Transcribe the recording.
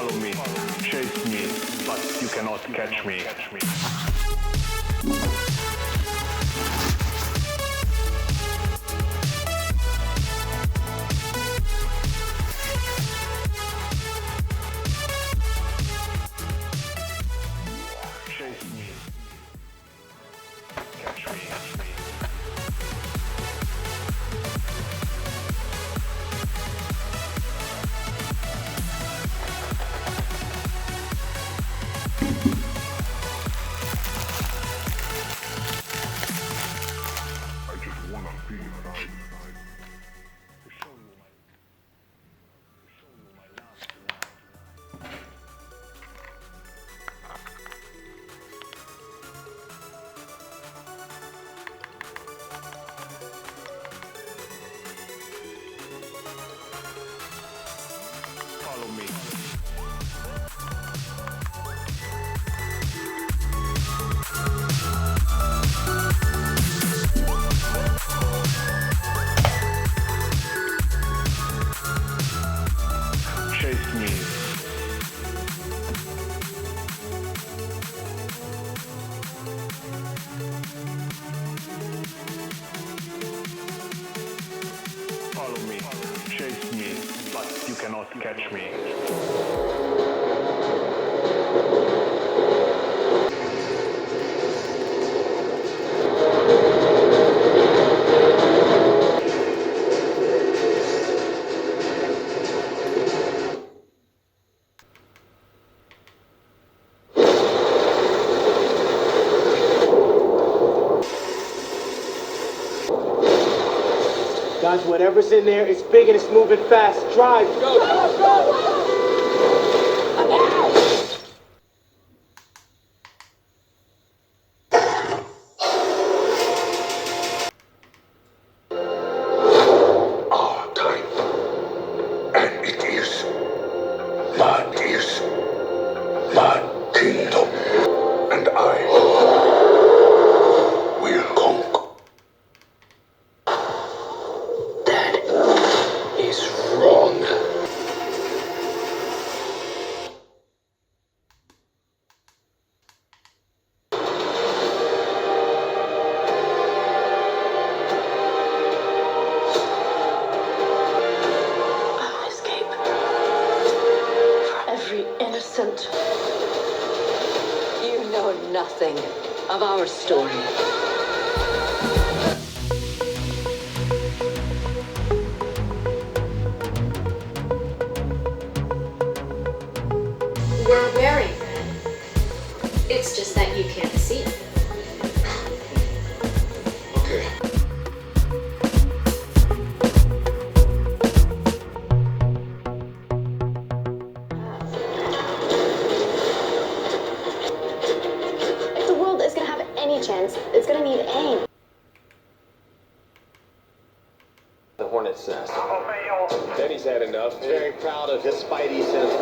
Follow me, chase me, but you cannot catch me. Chase me, catch me. Follow me. Chase me. Follow me, chase me, but you cannot catch me. Guys, whatever's in there, it's big and it's moving fast. Drive. Go, go, go! Our time. And it is my kingdom. And I will conquer. That is wrong. I will escape for every innocent. You know nothing of our story. We're wearing red. It's just that you can't see. Okay. If the world is going to have any chance, it's going to need aim. The hornet's nest. Then he's had enough. Very proud of his spidey sense.